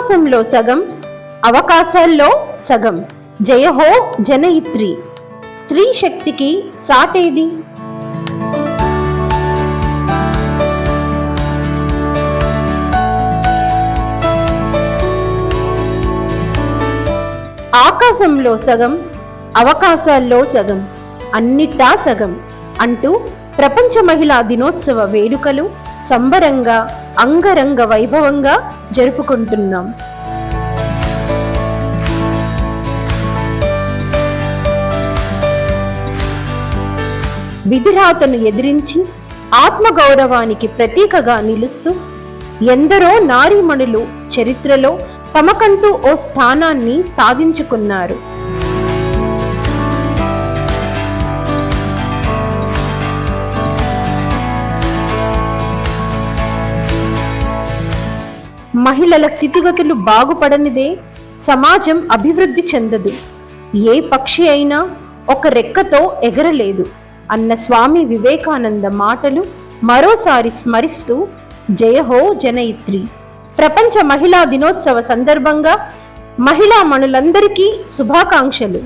ఆకాశంలో సగం, అవకాశాల్లో సగం. జయహో జనయిత్రి. స్త్రీ శక్తికి సాటేది? ఆకాశంలో సగం, అవకాశాల్లో సగం, అన్నిటా సగం అంటూ ప్రపంచ మహిళా దినోత్సవ వేడుకలు సంబరంగా అంగరంగ వైభవంగా జరుపుకుంటున్నాం. విధిరాతను ఎదిరించి ఆత్మగౌరవానికి ప్రతీకగా నిలుస్తూ ఎందరో నారీమణులు చరిత్రలో తమకంటూ ఓ స్థానాన్ని సాధించుకున్నారు. మహిళల స్థితిగతులు బాగుపడనిదే సమాజం అభివృద్ధి చెందదు. ఏ పక్షి అయినా ఒక రెక్కతో ఎగరలేదు అన్న స్వామి వివేకానంద మాటలు మరోసారి స్మరిస్తూ జయహో జనయిత్రి. ప్రపంచ మహిళా దినోత్సవ సందర్భంగా మహిళా మణులందరికీ శుభాకాంక్షలు.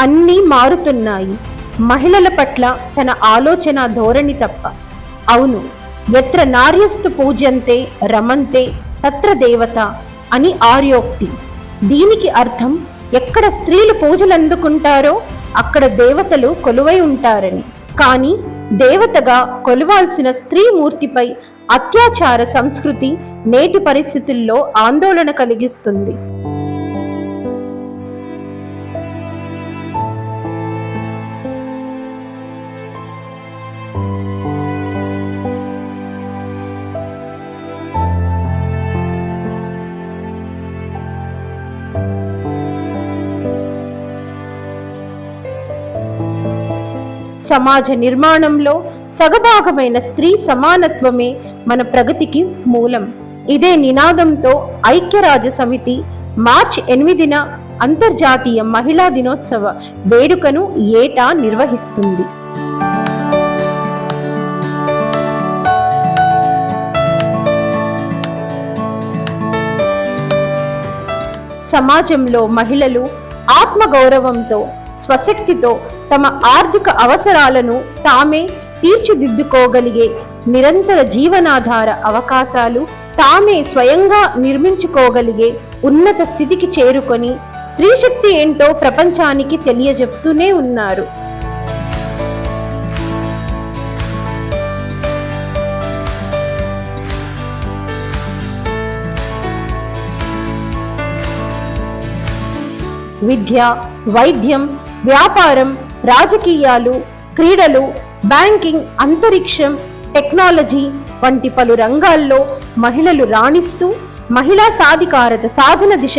అన్నీ మారుతున్నాయి. మహిళల పట్ల తన ఆలోచన ధోరణి తప్ప. అవును, ఎత్ర నార్యస్తు పూజ్యంతే రమంతే తత్ర దేవత అని ఆర్యోక్తి. దీనికి అర్థం ఎక్కడ స్త్రీలు పూజలు అందుకుంటారో అక్కడ దేవతలు కొలువై ఉంటారని. కానీ దేవతగా కొలువాల్సిన స్త్రీ మూర్తిపై అత్యాచార సంస్కృతి నేటి పరిస్థితుల్లో ఆందోళన కలిగిస్తుంది. సమాజ నిర్మాణంలో సగభాగమైన స్త్రీ సమానత్వమే మన ప్రగతికి మూలం. ఇదే నినాదంతో ఐక్యరాజ్య సమితి మార్చి 8న అంతర్జాతీయ మహిళా దినోత్సవ వేడుకను ఏటా నిర్వహిస్తుంది. సమాజంలో మహిళలు ఆత్మగౌరవంతో స్వశక్తితో తమ ఆర్థిక అవసరాలను తామే తీర్చిదిద్దుకోగలిగే నిరంతర జీవనాధార అవకాశాలు తామే స్వయంగా నిర్మించుకోగలిగే ఉన్నత స్థితికి చేరుకొని స్త్రీ శక్తి ఏంటో ప్రపంచానికి తెలియజెప్తూనే ఉన్నారు. విద్య, వైద్యం, వ్యాపారం, రాజకీయాలు, క్రీడలు, బ్యాంకింగ్, అంతరిక్షం, టెక్నాలజీ వంటి పలు రంగాల్లో మహిళలు రాణిస్తూ మహిళా సాధికారత సాధన దిశ.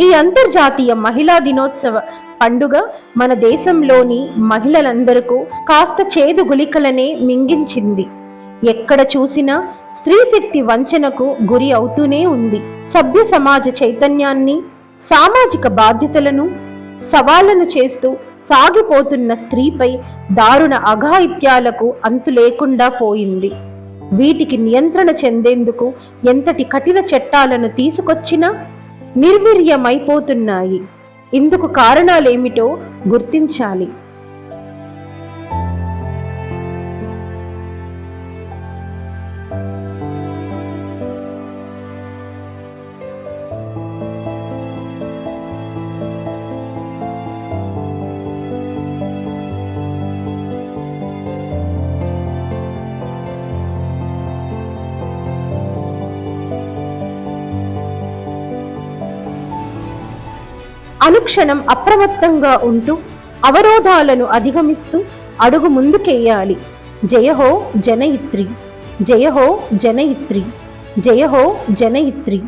ఈ అంతర్జాతీయ మహిళా దినోత్సవ పండుగ మన దేశంలోని మహిళలందరికీ కాస్త చేదు గుళికలనే మింగించింది. ఎక్కడ చూసినా స్త్రీ శక్తి వంచనకు గురి అవుతూనే ఉంది. సభ్య సమాజ చైతన్యాన్ని, సామాజిక బాధ్యతలను సవాళ్లను చేస్తూ సాగిపోతున్న స్త్రీపై దారుణ అఘాయిత్యాలకు అంతు లేకుండా పోయింది. వీటికి నియంత్రణ చెందేందుకు ఎంతటి కఠిన చట్టాలను తీసుకొచ్చినా నిర్వీర్యమైపోతున్నాయి. ఇందుకు కారణాలేమిటో గుర్తించాలి. అనుక్షణం అప్రమత్తంగా ఉంటూ అవరోధాలను అధిగమిస్తూ అడుగు ముందుకేయాలి. జయహో జనయిత్రి, జయహో జనయిత్రి, జయహో జనయిత్రి.